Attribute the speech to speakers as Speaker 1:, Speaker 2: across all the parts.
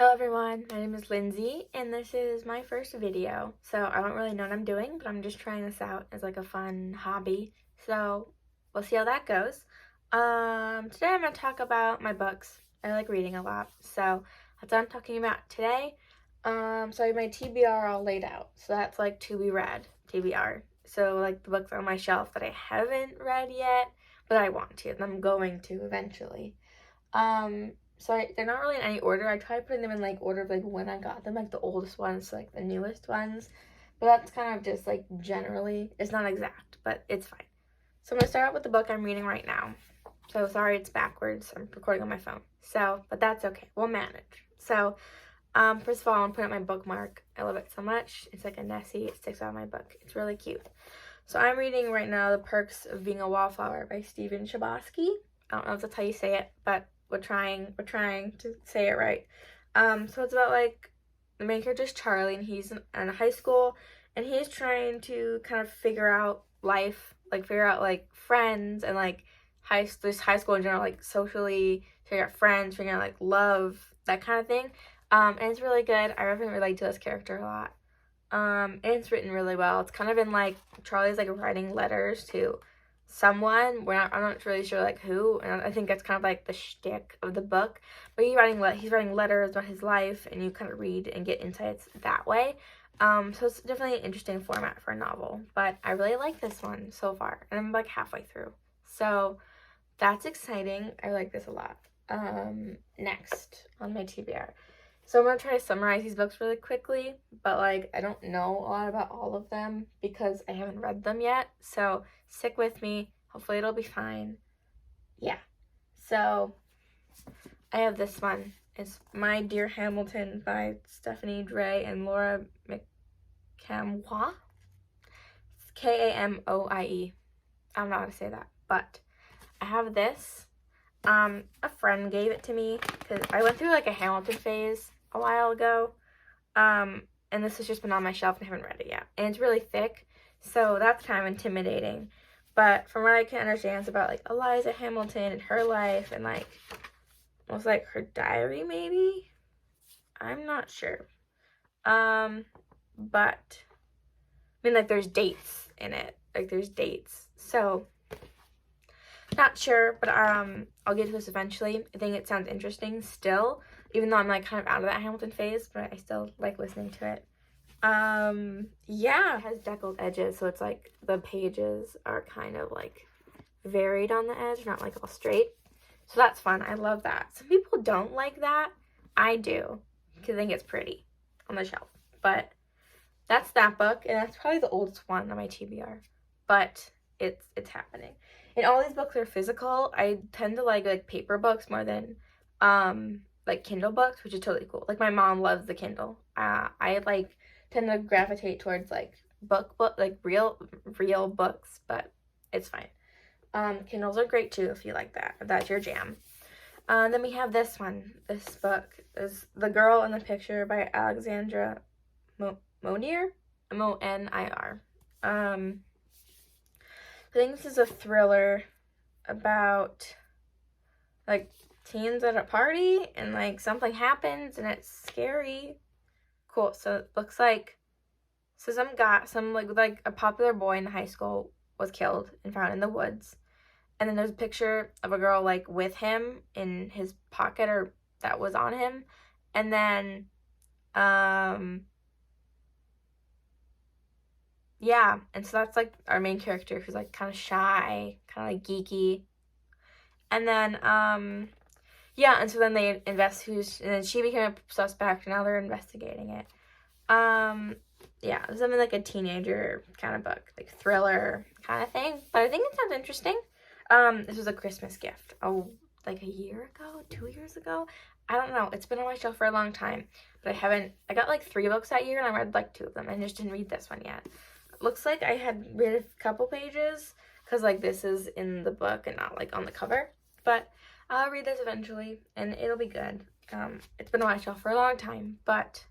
Speaker 1: Hello everyone, my name is Lindsay and this is my first video. So I don't really know what I'm doing, but I'm just trying this out as like a fun hobby. So we'll see how that goes. Today I'm going to talk about my books. I like reading a lot, so that's what I'm talking about today. So I have my TBR all laid out. So that's like to be read, TBR. So like the books on my shelf that I haven't read yet, but I want to, and I'm going to eventually. They're not really in any order. I tried putting them in like order of like when I got them, like the oldest ones to like the newest ones. But that's kind of just like generally, it's not exact, but it's fine. So I'm gonna start out with the book I'm reading right now. So sorry it's backwards. I'm recording on my phone. But that's okay. We'll manage. First of all, I'm gonna put up my bookmark. I love it so much. It's like a Nessie. It sticks out of my book. It's really cute. So I'm reading right now The Perks of Being a Wallflower by Stephen Chbosky. I don't know if that's how you say it, but we're trying to say it right. So it's about like the main character is Charlie, and he's in high school, and he's trying to kind of figure out life, like figure out like friends and like high school in general, like socially figure out friends, figure out like love, that kind of thing. And it's really good. I really relate to this character a lot. And it's written really well. It's kind of in like Charlie's like writing letters to someone. I'm not really sure like who, and I think that's kind of like the shtick of the book. But he's writing letters about his life, and you kind of read and get insights that way. So it's definitely an interesting format for a novel. But I really like this one so far, and I'm like halfway through. So that's exciting. I like this a lot. Next on my TBR. So I'm going to try to summarize these books really quickly, but like I don't know a lot about all of them because I haven't read them yet. So stick with me. Hopefully it'll be fine. Yeah. So I have this one. It's My Dear Hamilton by Stephanie Dray and Laura McCamoie. Kamoie. I don't know how to say that, but I have this. A friend gave it to me because I went through like a Hamilton phase a while ago. And this has just been on my shelf and I haven't read it yet. And it's really thick, so that's kind of intimidating. But from what I can understand, it's about like Eliza Hamilton and her life and like almost like her diary maybe. I'm not sure. But I mean like there's dates in it. Like there's dates. So not sure, but I'll get to this eventually. I think it sounds interesting still, even though I'm like kind of out of that Hamilton phase, but I still like listening to it. Yeah, it has deckled edges, so it's like the pages are kind of like varied on the edge, not like all straight. So that's fun. I love that. Some people don't like that. I do, because I think it's pretty on the shelf. But that's that book, and that's probably the oldest one on my TBR. But it's happening. And all these books are physical. I tend to like paper books more than like Kindle books, which is totally cool. Like my mom loves the Kindle. I like tend to gravitate towards like book like real books, but it's fine. Kindles are great too if you like that, if that's your jam. Then we have this one. This book is The Girl in the Picture by Alexandra Monir, Monir. I think this is a thriller about like teens at a party and like something happens and it's scary. Cool. So it looks like some like a popular boy in high school was killed and found in the woods. And then there's a picture of a girl like with him in his pocket or that was on him. And then yeah, and so that's like our main character who's like kind of shy, kind of like geeky. And then yeah, and so then they and then she became a suspect and now they're investigating it. Yeah, something like a teenager kind of book, like thriller kind of thing. But I think it sounds interesting. This was a Christmas gift. Oh, like a year ago, 2 years ago. I don't know. It's been on my shelf for a long time, but I got like 3 books that year and I read like 2 of them. I just didn't read this one yet. Looks like I had read a couple pages because like this is in the book and not like on the cover, but I'll read this eventually and it'll be good. It's been on my shelf for a long time, but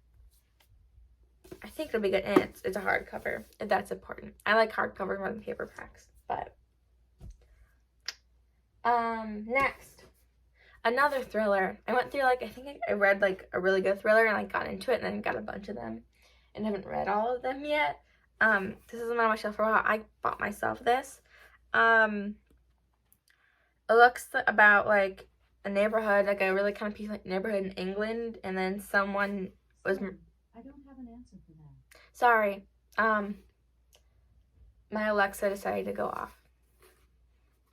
Speaker 1: I think it'll be good, and it's a hardcover if that's important. I like hardcovers more than paperbacks. But next Another thriller. I went through, like, I think I read, like, a really good thriller and I got into it and then got a bunch of them and haven't read all of them yet. This has been on my shelf for a while. I bought myself this. It looks about, like, a neighborhood, like a really kind of peaceful neighborhood in England, and then someone was...
Speaker 2: I don't have an answer for that.
Speaker 1: Sorry. My Alexa decided to go off.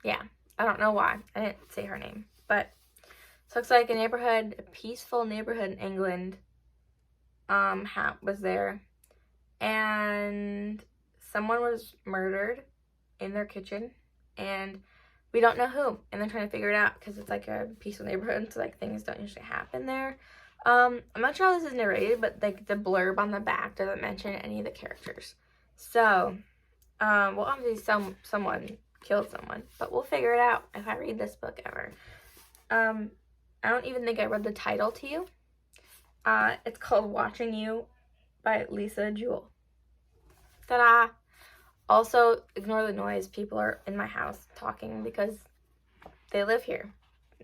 Speaker 1: Yeah, I don't know why. I didn't say her name, but so it looks like a peaceful neighborhood in England was there, and someone was murdered in their kitchen, and we don't know who, and they're trying to figure it out because it's like a peaceful neighborhood, so like things don't usually happen there. I'm not sure how this is narrated, but like the blurb on the back doesn't mention any of the characters. So, well, obviously someone killed someone, but we'll figure it out if I read this book ever. I don't even think I read the title to you. It's called Watching You by Lisa Jewell. Ta-da! Also, ignore the noise. People are in my house talking because they live here.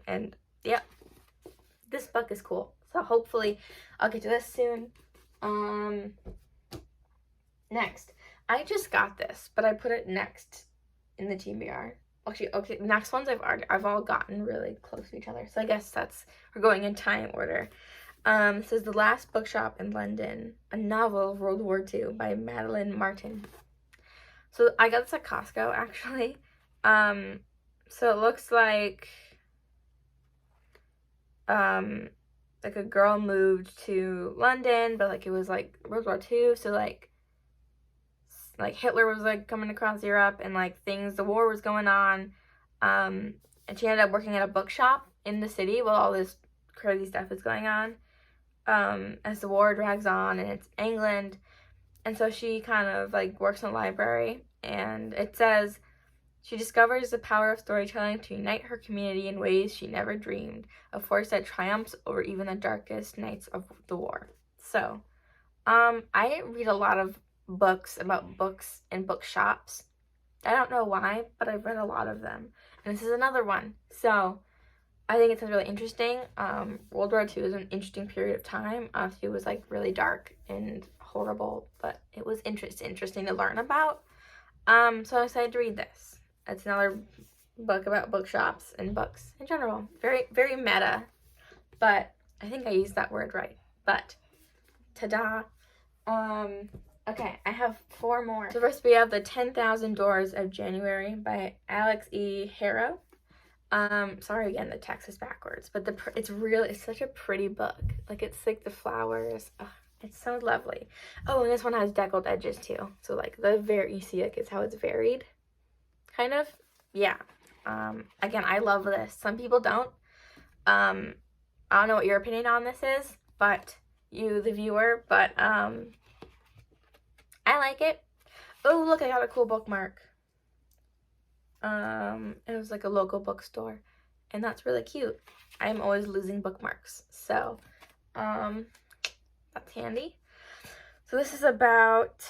Speaker 1: And, yeah, this book is cool. So hopefully I'll get to this soon. Next. I just got this, but I put it next in the TBR. Actually, okay, next ones I've all gotten really close to each other. So I guess we're going in time order. This is The Last Bookshop in London, a novel of World War II by Madeline Martin. So I got this at Costco, actually. So it looks like a girl moved to London, but like it was like World War II, so like Hitler was like coming across Europe, and like the war was going on, and she ended up working at a bookshop in the city while all this crazy stuff is going on, as the war drags on, and it's England, and so she kind of like works in a library, and it says she discovers the power of storytelling to unite her community in ways she never dreamed, a force that triumphs over even the darkest nights of the war. So, I didn't read a lot of books about books in bookshops. I don't know why, but I've read a lot of them. And this is another one. So, I think it sounds really interesting. World War II is an interesting period of time. It was like really dark and horrible, but it was interesting to learn about. So I decided to read this. It's another book about bookshops and books in general. Very, very meta, but I think I used that word right. But, ta-da. Okay, I have 4 more. So first we have The 10,000 Doors of January by Alex E. Harrow. Sorry again, the text is backwards, but it's such a pretty book. Like, it's like the flowers. Ugh, it's so lovely. Oh, and this one has deckled edges too. So like you see like it's how it's varied. Kind of. Yeah. Again, I love this. Some people don't. I don't know what your opinion on this is, but you, the viewer, but I like it. Oh, look, I got a cool bookmark. It was like a local bookstore, and that's really cute. I'm always losing bookmarks, so that's handy. So this is about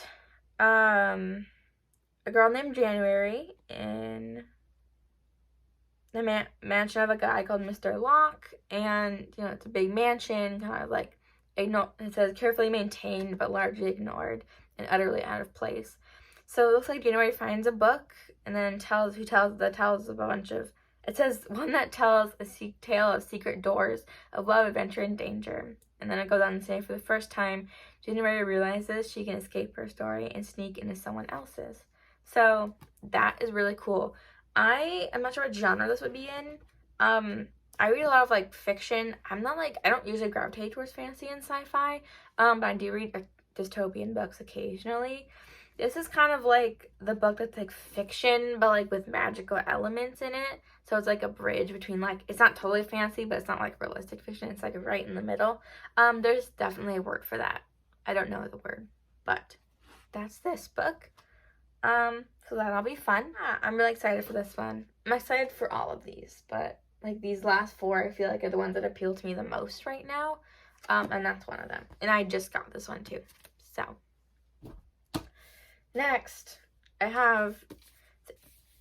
Speaker 1: a girl named January in the mansion of a guy called Mr. Locke, and it's a big mansion, kind of like it says carefully maintained but largely ignored and utterly out of place. So it looks like January finds a book and then tells a bunch of, it says one that tells a tale of secret doors of love, adventure, and danger. And then it goes on to say, for the first time, January realizes she can escape her story and sneak into someone else's. So that is really cool. I'm not sure what genre this would be in. I read a lot of like fiction. I don't usually gravitate towards fantasy and sci-fi, but I do read dystopian books occasionally. This is kind of like the book that's like fiction, but like with magical elements in it. So it's like a bridge between like, it's not totally fantasy, but it's not like realistic fiction. It's like right in the middle. There's definitely a word for that. I don't know the word, but that's this book. So that'll be fun. I'm really excited for this one. I'm excited for all of these, but like these last 4, I feel like are the ones that appeal to me the most right now. And that's one of them. And I just got this one too. So next, I have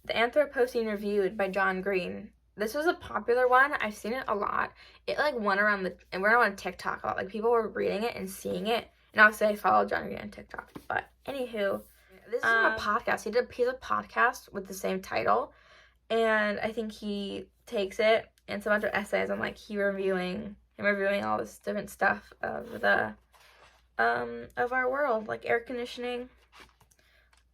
Speaker 1: The Anthropocene Reviewed by John Green. this was a popular one. I've seen it a lot. It like went around and went on TikTok a lot. Like people were reading it and seeing it. And obviously I follow John Green on TikTok. But anywho, this is from a podcast. He's a podcast with the same title. And I think he takes it and it's a bunch of essays on like him reviewing all this different stuff of the of our world, like air conditioning,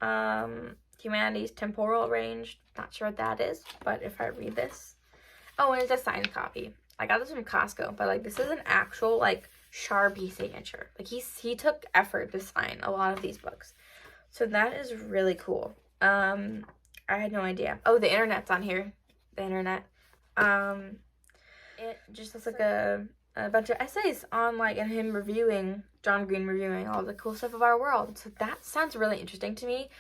Speaker 1: humanity's temporal range. Not sure what that is, but if I read this. Oh, and it's a signed copy. I got this from Costco, but like this is an actual like Sharpie signature. Like he took effort to sign a lot of these books. So that is really cool. I had no idea. Oh, the internet's on here. The internet. It just looks like a bunch of essays on like and him reviewing, John Green reviewing all the cool stuff of our world. So that sounds really interesting to me.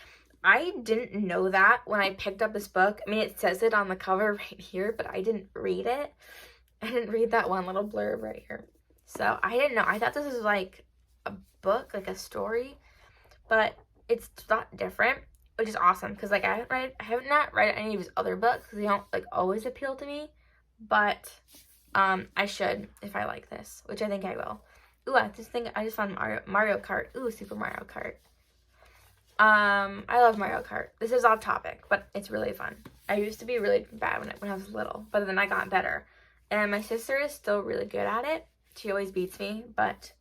Speaker 1: I didn't know that when I picked up this book. I mean, it says it on the cover right here, but I didn't read it. I didn't read that one little blurb right here. So I didn't know. I thought this was like a book, like a story, but it's not different, which is awesome because like I have not read any of his other books because they don't like always appeal to me, but I should if I like this, which I think I will. Ooh, I just found Mario Kart. Ooh, Super Mario Kart. I love Mario Kart. This is off topic, but it's really fun. I used to be really bad when I was little, but then I got better. And my sister is still really good at it. She always beats me, but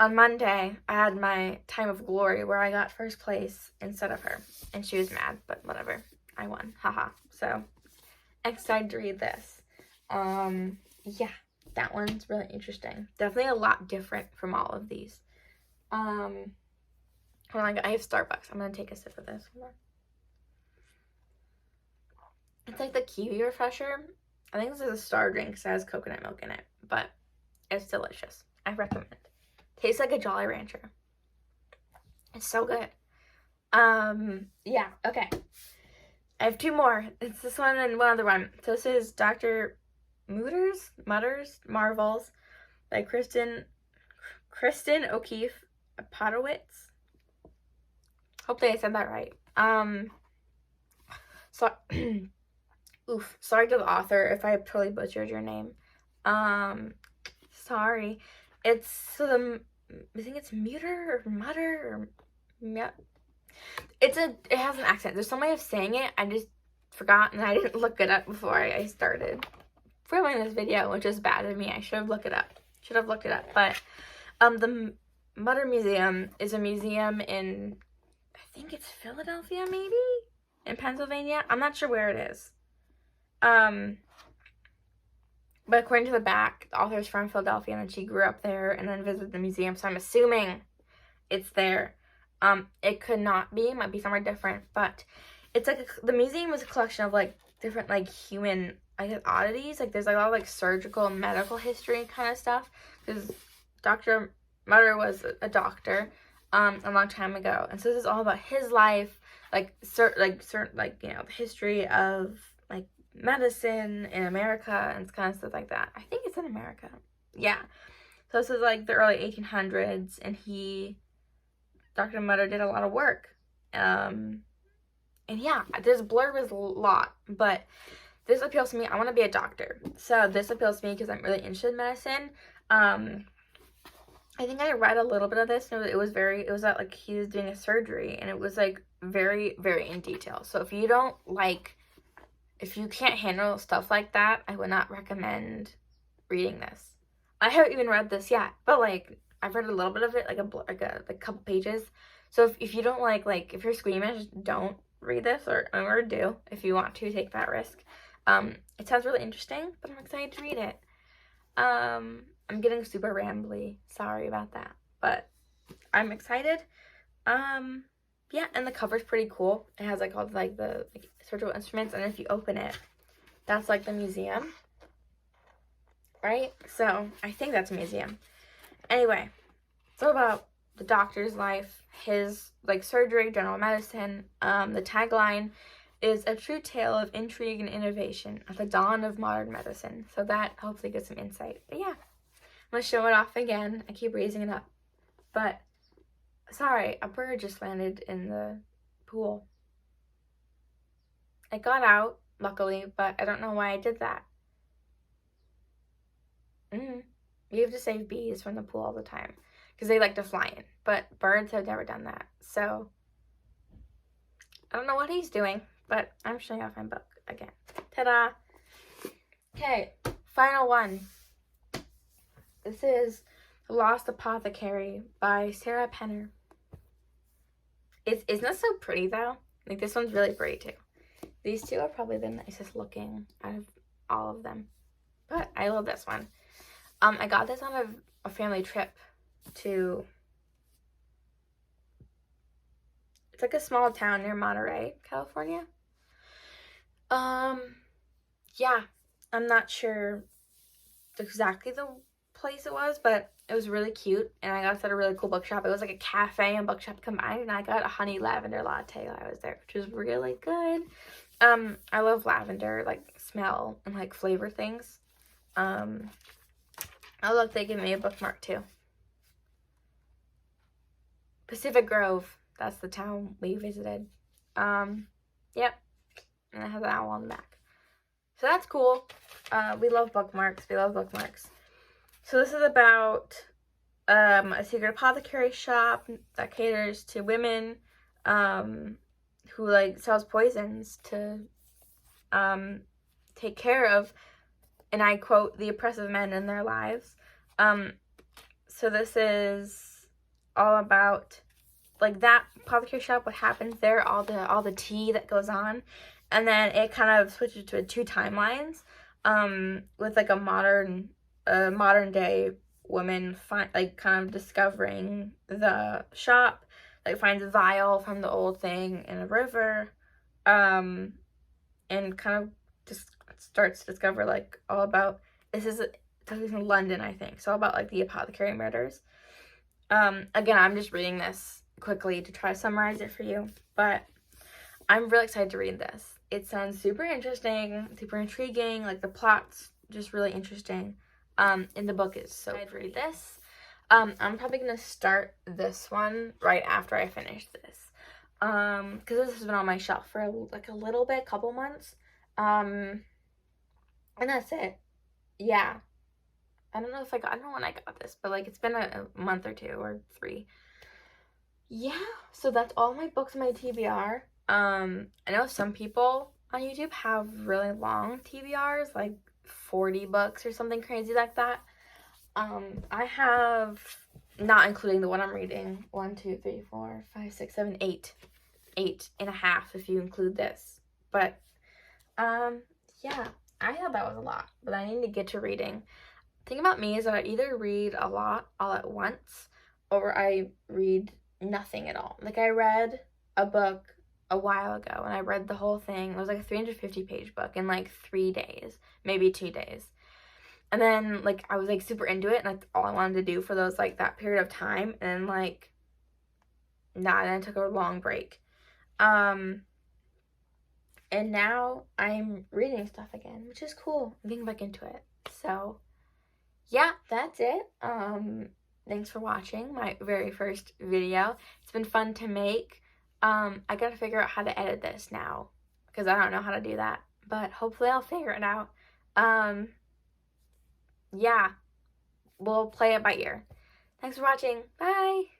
Speaker 1: on Monday, I had my time of glory where I got first place instead of her. And she was mad, but whatever. I won. Haha. So, excited to read this. Yeah, that one's really interesting. Definitely a lot different from all of these. Hold on, I have Starbucks. I'm gonna take a sip of this. It's like the kiwi refresher. I think this is a star drink because it has coconut milk in it, but it's delicious. I recommend. Tastes like a Jolly Rancher. It's so good. Yeah, okay. I have two more. It's this one and one other one. So this is Dr. Marvels by Kristen O'Keefe Potowitz. Hopefully I said that right. So, sorry to the author if I totally butchered your name. Sorry. I think it's mutter or mutter or yeah. It has an accent. There's some way of saying it. I just forgot and I didn't look it up before I started filming this video, which is bad of me. I should have looked it up. But the Mutter Museum is a museum in, I think it's Philadelphia, maybe? In Pennsylvania? I'm not sure where it is. But according to the back, the author's from Philadelphia and then she grew up there and then visited the museum, so I'm assuming it's there. It could not be. It might be somewhere different, but it's like the museum is a collection of like different like human, I guess, oddities. Like there's like a lot of like surgical and medical history kind of stuff because Dr. Mutter was a doctor a long time ago, and so this is all about his life, like certain you know, the history of like medicine in America and kind of stuff like that. I think it's in America. Yeah. So this is like the early 1800s, and Dr. Mutter did a lot of work. And yeah, this blurb is a lot, but this appeals to me. I want to be a doctor. So this appeals to me because I'm really interested in medicine. I think I read a little bit of this, and it was that like he was doing a surgery, and it was like very, very in detail. So if you can't handle stuff like that, I would not recommend reading this. I haven't even read this yet, but like I've read a little bit of it, like a couple pages. So if you don't like if you're squeamish, don't read this, or do if you want to take that risk. It sounds really interesting, but I'm excited to read it. I'm getting super rambly. Sorry about that, but I'm excited. Yeah, and the cover's pretty cool. It has like all the surgical instruments, and if you open it, that's like the museum, right? So I think that's a museum. Anyway, it's all about the doctor's life, his like surgery, general medicine. The tagline is a true tale of intrigue and innovation at the dawn of modern medicine. So that hopefully gets some insight. But yeah, I'm gonna show it off again. I keep raising it up, but sorry, a bird just landed in the pool. It got out, luckily, but I don't know why I did that. You have to save bees from the pool all the time because they like to fly in, but birds have never done that. So I don't know what he's doing, but I'm showing off my book again. Ta-da! Okay, final one. This is The Lost Apothecary by Sarah Penner. Isn't this so pretty though? Like this one's really pretty too. These two are probably the nicest looking out of all of them. But I love this one. I got this on a family trip to, it's like a small town near Monterey, California. Yeah, I'm not sure exactly the place it was, but it was really cute, and I got it at a really cool bookshop. It was like a cafe and bookshop combined, and I got a honey lavender latte while I was there, which was really good. I love lavender, like, smell and, like, flavor things. Oh, look, they gave me a bookmark, too. Pacific Grove, that's the town we visited. Yep, and it has an owl on the back. So that's cool. We love bookmarks. So this is about a secret apothecary shop that caters to women who like sells poisons to take care of, and I quote, the oppressive men in their lives. So this is all about like that apothecary shop, what happens there, all the tea that goes on, and then it kind of switches to two timelines with like a modern day woman kind of discovering the shop, like finds a vial from the old thing in a river, and kind of just starts to discover like all about, this is in London, I think, so all about like the apothecary murders. Again, I'm just reading this quickly to try to summarize it for you, but I'm really excited to read this. It sounds super interesting, super intriguing, like the plot's just really interesting. And the book is so I'd read this. I'm probably gonna start this one right after I finish this. Because this has been on my shelf for like a little bit, couple months. And that's it. Yeah. I don't know when I got this, but like it's been a month or 2 or 3. Yeah, so that's all my books in my TBR. I know some people on YouTube have really long TBRs, like 40 books or something crazy like that. I have, not including the one I'm reading, 1, 2, 3, 4, 5, 6, 7, 8. 8.5 if you include this. But, yeah, I thought that was a lot, but I need to get to reading. The thing about me is that I either read a lot all at once, or I read nothing at all. Like, I read a book a while ago, and I read the whole thing. It was like a 350-page book in like 3 days, maybe 2 days. And then, like, I was like super into it, and that's all I wanted to do for those, like, that period of time. And then, like, nah, then I took a long break. And now I'm reading stuff again, which is cool. I'm getting back into it. So, yeah, that's it. Thanks for watching my very first video. It's been fun to make. I gotta figure out how to edit this now, because I don't know how to do that. But hopefully I'll figure it out. Yeah, we'll play it by ear. Thanks for watching. Bye!